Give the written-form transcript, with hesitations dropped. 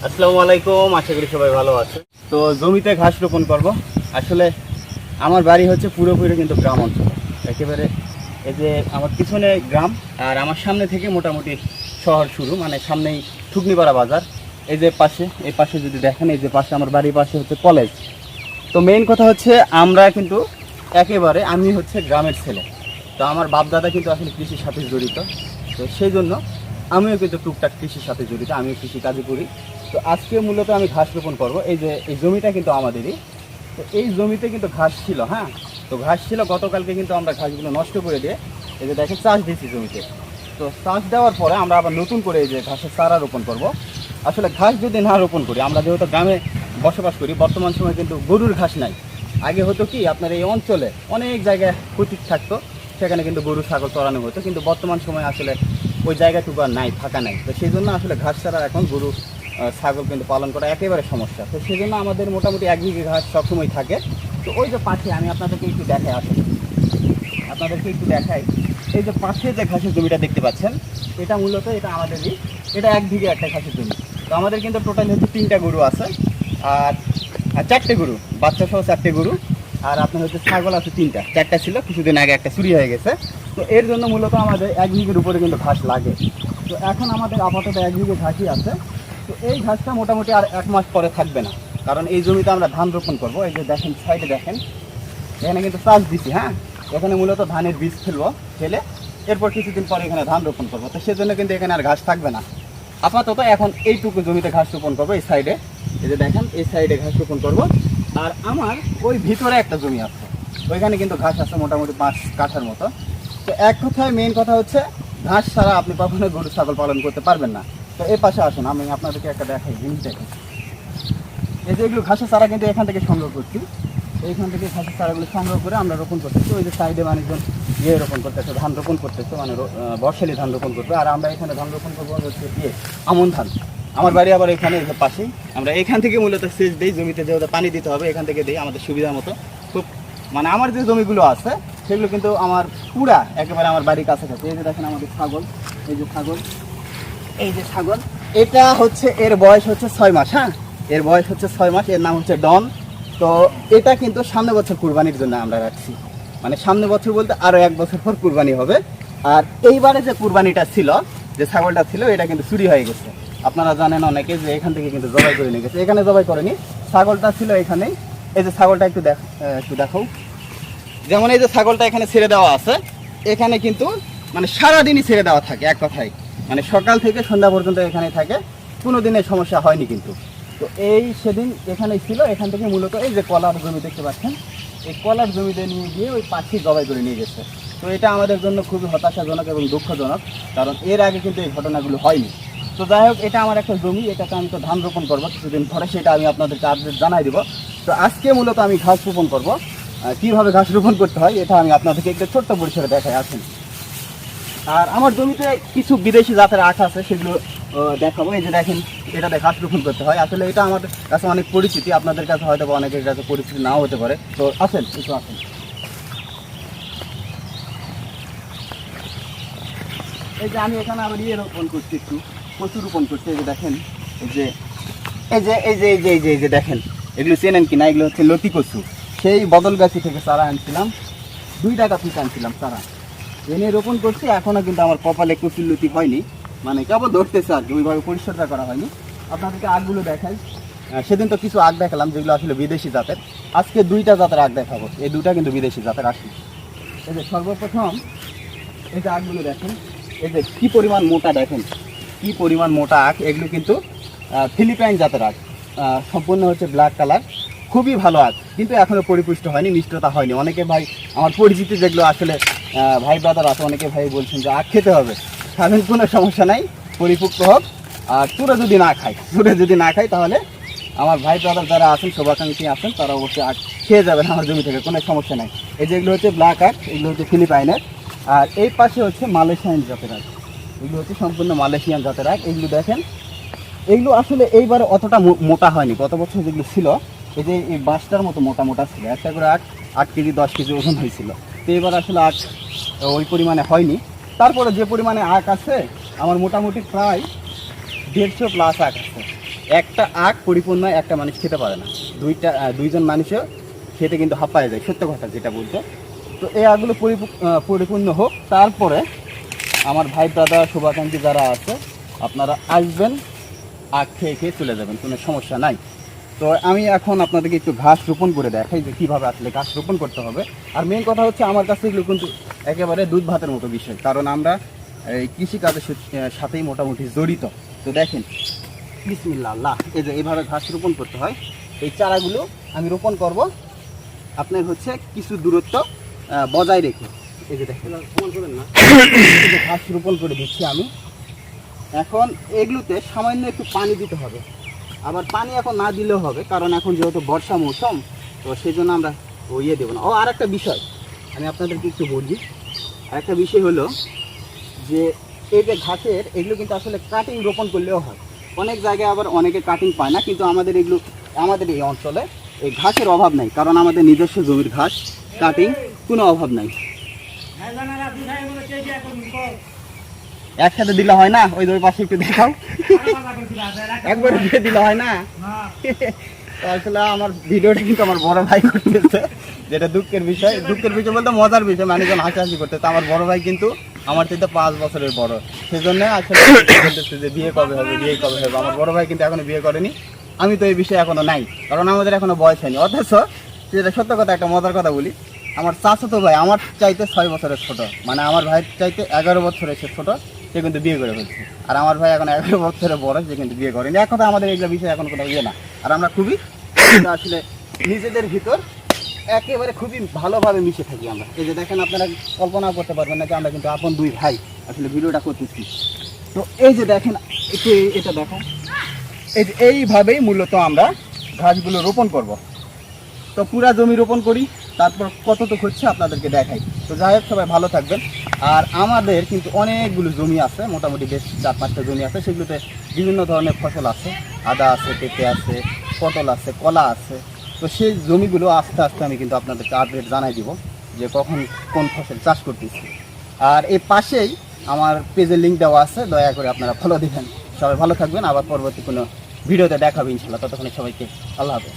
আসসালামু আলাইকুম, আশা করি সবাই ভালো আছে। তো জমিতে ঘাস রোপণ করব। আসলে আমার বাড়ি হচ্ছে পুরোপুরি কিন্তু গ্রাম অঞ্চল একেবারে। এই যে আমার পিছনে গ্রাম আর আমার সামনে থেকে মোটামুটি শহর শুরু, মানে সামনেই ঠুকনিপাড়া বাজার। এই যে পাশে, এই পাশে যদি দেখেন, এই যে পাশে আমার বাড়ির পাশে হচ্ছে কলেজ। তো মেইন কথা হচ্ছে আমরা কিন্তু একেবারে, আমি হচ্ছে গ্রামের ছেলে। তো আমার বাপ দাদা কিন্তু আসলে কৃষির সাথে জড়িত। তো সেই জন্য আমিও কিন্তু টুকটাক কৃষির সাথে জড়িত, আমিও কৃষিকাজই করি। তো আজকে মূলত আমি ঘাস রোপণ করবো। এই যে এই জমিটা কিন্তু আমাদেরই। তো এই জমিতে কিন্তু ঘাস ছিল, হ্যাঁ। তো ঘাস ছিল, গতকালকে কিন্তু আমরা ঘাসগুলো নষ্ট করে দিয়ে এই যে দেখেন চাষ দিয়েছি জমিতে। তো চাষ দেওয়ার পরে আমরা আবার নতুন করে এই যে ঘাসের চারা রোপণ করব। আসলে ঘাস যদি না রোপণ করি, আমরা যেহেতু গ্রামে বসবাস করি, বর্তমান সময় কিন্তু গরুর ঘাস নাই। আগে হতো কি, আপনার এই অঞ্চলে অনেক জায়গায় কুটির থাকতো, সেখানে কিন্তু গরু ছাগল চড়ানো হতো। কিন্তু বর্তমান সময় আসলে ওই জায়গাটুকু আর নাই, ফাঁকা নাই। তো সেই জন্য আসলে ঘাস ছাড়া এখন গরু ছাগল কিন্তু পালন করা একেবারে সমস্যা। তো সেই জন্য আমাদের মোটামুটি 1 বিঘে ঘাস সবসময় থাকে। তো ওই যে পাশে আমি আপনাদেরকে একটু দেখাই, আসলে আপনাদেরকে একটু দেখাই। এই যে পাশে যে ঘাসের জমিটা দেখতে পাচ্ছেন, এটা মূলত এটা আমাদেরই। এটা 1 বিঘে একটা ঘাসের জমি। তো আমাদের কিন্তু টোটাল হচ্ছে 3টা গরু আছে, আর 4টে গরু, বাচ্চা সহ 4টে গরু। আর আপনার হচ্ছে ছাগল আছে 3টা, 4টা ছিল, কিছুদিন আগে একটা চুরি হয়ে গেছে। তো এর জন্য মূলত আমাদের 1 বিঘের উপরে কিন্তু ঘাস লাগে। তো এখন আমাদের আপাতত 1 বিঘে ঘাসই আছে। তো এই ঘাসটা মোটামুটি আর 1 মাস পরে থাকবে না, কারণ এই জমিতে আমরা ধান রোপণ করবো। এই যে দেখেন সাইডে দেখেন, এখানে কিন্তু চাষ দিচ্ছি, হ্যাঁ। এখানে মূলত ধানের বীজ ফেলে এরপর কিছুদিন পরে এখানে ধান রোপণ করবো। তো সেজন্য কিন্তু এখানে আর ঘাস থাকবে না আপাতত। এখন এইটুকু জমিতে ঘাস রোপণ করবো, এই সাইডে, এই যে দেখেন এই সাইডে ঘাস রোপণ করবো। আর আমার ওই ভিতরে একটা জমি আছে, ওইখানে কিন্তু ঘাস আছে মোটামুটি 5 কাঠার মতো। তো এক কথায় মেইন কথা হচ্ছে, ঘাস ছাড়া আপনি কখনো গরু ছাগল পালন করতে পারবেন না। তো এই পাশে আসুন, আমি আপনাদেরকে একটা দেখাই, জিনিস দেখেন। এই যে এগুলো ঘাসের চারা কিন্তু এখান থেকে সংগ্রহ করছি। এইখান থেকে ঘাসের চারাগুলো সংগ্রহ করে আমরা রোপণ করতেছি। ওই যে সাইডে মানুষজন রোপণ করতেছে, ধান রোপণ করতেছে, মানে বর্ষালি ধান রোপণ করবে। আর আমরা এখানে ধান রোপণ করবো হচ্ছে আমন ধান। আমার বাড়ি আবার এখানে পাশেই। আমরা এখান থেকে মূলত সেচ দিই, জমিতে যেহেতু পানি দিতে হবে এখান থেকে দিই আমাদের সুবিধা মতো। খুব মানে আমার যে জমিগুলো আছে সেগুলো কিন্তু আমার পুরা একেবারে আমার বাড়ির কাছাকাছি। এই যে দেখেন আমাদের ছাগল, এই যে ছাগল, এই যে ছাগল, এটা হচ্ছে এর বয়স হচ্ছে 6 মাস, হ্যাঁ। এর বয়স হচ্ছে 6 মাস, এর নাম হচ্ছে ডন। তো এটা কিন্তু সামনে বছর কুরবানির জন্য আমরা রাখছি, মানে সামনে বছর বলতে আরও 1 বছর পর কুরবানি হবে। আর এইবারে যে কুরবানিটা ছিল, যে ছাগলটা ছিল, এটা কিন্তু চুরি হয়ে গেছে। আপনারা জানেন অনেকে যে এখান থেকে কিন্তু জবাই করে নিয়ে গেছে। এখানে জবাই করেনি, ছাগলটা ছিল এখানেই। এই যে ছাগলটা একটু দেখাও। যেমন এই যে ছাগলটা এখানে ছেড়ে দেওয়া আছে, এখানে কিন্তু মানে সারাদিনই ছেড়ে দেওয়া থাকে, এক কথায় মানে সকাল থেকে সন্ধ্যা পর্যন্ত এখানে থাকে, কোনো দিনের সমস্যা হয়নি কিন্তু। তো এই সেদিন এখানেই ছিল, এখান থেকে মূলত এই যে কলার জমি দেখতে পাচ্ছেন, এই কলার জমিতে নিয়ে গিয়ে ওই পাখি জবাই করে নিয়ে গেছে। তো এটা আমাদের জন্য খুবই হতাশাজনক এবং দুঃখজনক, কারণ এর আগে কিন্তু এই ঘটনাগুলো হয়নি। তো যাই হোক, এটা আমার একটা জমি, এটাতে আমি তো ধান রোপণ করবো কিছুদিন পরে, সেটা আমি আপনাদেরকে আপডেট জানাই দিব। তো আজকে মূলত আমি ঘাস রোপণ করবো। কীভাবে ঘাস রোপণ করতে হয় এটা আমি আপনাদেরকে একটু ছোট্ট পরিসরে দেখাই, আসেন। আর আমার জমিতে কিছু বিদেশি জাতের আখ আছে, সেগুলো দেখাবো। এই যে দেখেন, এটাতে ঘাস রোপণ করতে হয়। আসলে এটা আমার কাছে অনেক পরিচিতি, আপনাদের কাছে হয়তো বা অনেকের কাছে পরিচিতি নাও হতে পারে। তো আসেন, একটু আসেন। এই যে আমি এখানে আবার রোপণ করছি, একটু কচু রোপণ করছি। এই যে দেখেন, এই যে এই যে এই যে এই যে এই যে এই যে দেখেন, এগুলো চেনেন কি না, এগুলো হচ্ছে লতি কচু। সেই বদলগাছি থেকে চারা আনছিলাম, 2 টাকা পিস আনছিলাম চারা, এনে রোপণ করছি। এখনও কিন্তু আমার কপালে কচুর লতি হয়নি, মানে কেবল ধরতেছে আর কি, ওইভাবে পরিচর্যা করা হয়নি। আপনাদেরকে আগগুলো দেখাই। সেদিন তো কিছু আগ দেখালাম যেগুলো আসলে বিদেশি জাতের। আজকে 2টা জাতের আগ দেখাবো, এই 2টা কিন্তু বিদেশি জাতের আসি। এই যে সর্বপ্রথম এই যে আগগুলো দেখেন, এই যে কী পরিমাণ মোটা, দেখেন কী পরিমাণ মোটা আখ। এগুলো কিন্তু ফিলিপাইন জাতের আখ, সম্পূর্ণ হচ্ছে ব্ল্যাক কালার, খুবই ভালো আখ, কিন্তু এখনও পরিপুষ্ট হয়নি, মিষ্টতা হয়নি। অনেকে ভাই আমার পরিচিতি যেগুলো আসলে ভাই ব্রাদার আছে, অনেকে ভাই বলছেন যে আখ খেতে হবে, খাবেন, কোনো সমস্যা নাই, পরিপুষ্ট হোক। আর চুরে যদি না খাই তাহলে আমার ভাই ব্রাদার যারা আছেন, শুভাকাঙ্ক্ষী আছেন, তারা অবশ্যই আখ খেয়ে যাবেন আমার জমি থেকে, কোনো সমস্যা নাই। এই যেগুলো হচ্ছে ব্ল্যাক আখ, এগুলো হচ্ছে ফিলিপাইনের। আর এই পাশে হচ্ছে মালয়েশিয়ান জাতের আখ, এগুলো হচ্ছে সম্পূর্ণ মালয়েশিয়ান জাতের আখ। এগুলো দেখেন, এইগুলো আসলে এইবারে অতটা মোটা হয়নি, গত বছর যেগুলো ছিল এই যে এই বাঁশটার মতো মোটা মোটা ছিল, একটা করে 8 কেজি 10 কেজি ওজন হয়েছিল। তো এবার আসলে আখ ওই পরিমাণে হয়নি। তারপরে যে পরিমাণে আখ আছে, আমার মোটামুটি প্রায় 150 প্লাস আখ আছে। একটা আখ পরিপূর্ণ একটা মানুষ খেতে পারে না, দুইজন মানুষও খেতে কিন্তু হাঁপায়ে যায়, সত্য কথা যেটা বলতো। তো এই আখগুলো পরিপূর্ণ হোক, তারপরে আমার ভাই দাদা শুভাকাঙ্ক্ষী যারা আছে আপনারা আসবেন, আখ খেয়ে খেয়ে চলে যাবেন, কোনো সমস্যা নাই। তো আমি এখন আপনাদেরকে একটু ঘাস রোপণ করে দেখাই যে কীভাবে আসলে ঘাস রোপণ করতে হবে। আর মেন কথা হচ্ছে আমার কাছে এগুলো কিন্তু একেবারে দুধ ভাতের মতো বিষয়, কারণ আমরা এই কৃষিকাজের সাথেই মোটামুটি জড়িত। তো দেখেন, বিসমিল্লাহ আল্লাহ, এই যে এইভাবে ঘাস রোপণ করতে হয়। এই চারাগুলো আমি রোপণ করব আপনার হচ্ছে কিছু দূরত্ব বজায় রেখে। এই যে দেখেন না, ঘাস রোপণ করে দিচ্ছি আমি। এখন এগুলোতে সামান্য একটু পানি দিতে হবে, আবার পানি এখন না দিলেও হবে, কারণ এখন যেহেতু বর্ষা মৌসুম, তো সেই জন্য আমরা দেবো না। আর একটা বিষয় আমি আপনাদেরকে একটু বলি, আরেকটা বিষয় হলো যে এই যে ঘাসের এগুলো কিন্তু আসলে কাটিং রোপণ করলেও হয়, অনেক জায়গায় আবার অনেকে কাটিং পায় না, কিন্তু আমাদের এই অঞ্চলে এই ঘাসের অভাব নাই, কারণ আমাদের নিজস্ব জমির ঘাস, কাটিং কোনো অভাব নাই। একসাথে দিলে হয় না, ওই পাশে একটু দেখাও, একবারে দিয়ে দিলে হয় না। আসলে আমার ভিডিওটা কিন্তু আমার বড় ভাই করতেছে, যেটা দুঃখের বিষয় বলতে মজার বিষয়, মানুষজন হাসাহাসি করতেছে। আমার বড় ভাই কিন্তু আমার থেকে 5 বছরের বড়, সেজন্য আসলে বলতেছে যে বিয়ে কবে হবে। আমার বড় ভাই কিন্তু এখনো বিয়ে করেনি, আমি তো এই বিষয়ে এখনো নাই, কারণ আমাদের এখনো বয়স হয়নি। অথচ যেটা সত্য কথা, একটা মজার কথা বলি, আমার চাচাতো ভাই আমার চাইতে 6 বছরের ছোট, মানে আমার ভাইয়ের চাইতে 11 বছরের সে ছোট, সে কিন্তু বিয়ে করে ফেলছে। আর আমার ভাই এখন 11 বছরের বড়, সে কিন্তু বিয়ে করেনি। এক কথা আমাদের এগুলো বিষয়ে এখন কোনো না, আর আমরা খুবই আসলে নিজেদের ভিতর একেবারে খুবই ভালোভাবে মিশে থাকি আমরা। এই যে দেখেন, আপনারা কল্পনা করতে পারবেন না যে আমরা কিন্তু আপন 2 ভাই আসলে ভিডিওটা করতেছি। তো এই যে দেখেন, একটু এটা দেখো, এইভাবেই মূলত আমরা ঘাসগুলো রোপণ করব। তো পুরা জমি রোপণ করি, তারপর কতটুকু হচ্ছে আপনাদেরকে দেখাই। তো যাই হোক, সবাই ভালো থাকবেন। আর আমাদের কিন্তু অনেকগুলো জমি আছে, মোটামুটি বেশ 4-5টা জমি আছে, সেগুলোতে বিভিন্ন ধরনের ফসল আছে, আদা আছে, পেঁপে আছে, পটল আছে, কলা আছে। তো সেই জমিগুলো আস্তে আস্তে আমি কিন্তু আপনাদেরকে আপডেট জানাই দিব যে কখন কোন ফসল চাষ করতেছি। আর এই পাশেই আমার পেজের লিঙ্ক দেওয়া আছে, দয়া করে আপনারা ফলো দিবেন। সবাই ভালো থাকবেন, আবার পরবর্তী কোনো ভিডিওতে দেখাবো ইনশাল্লাহ। ততক্ষণে সবাইকে আল্লাহ হাফেজ।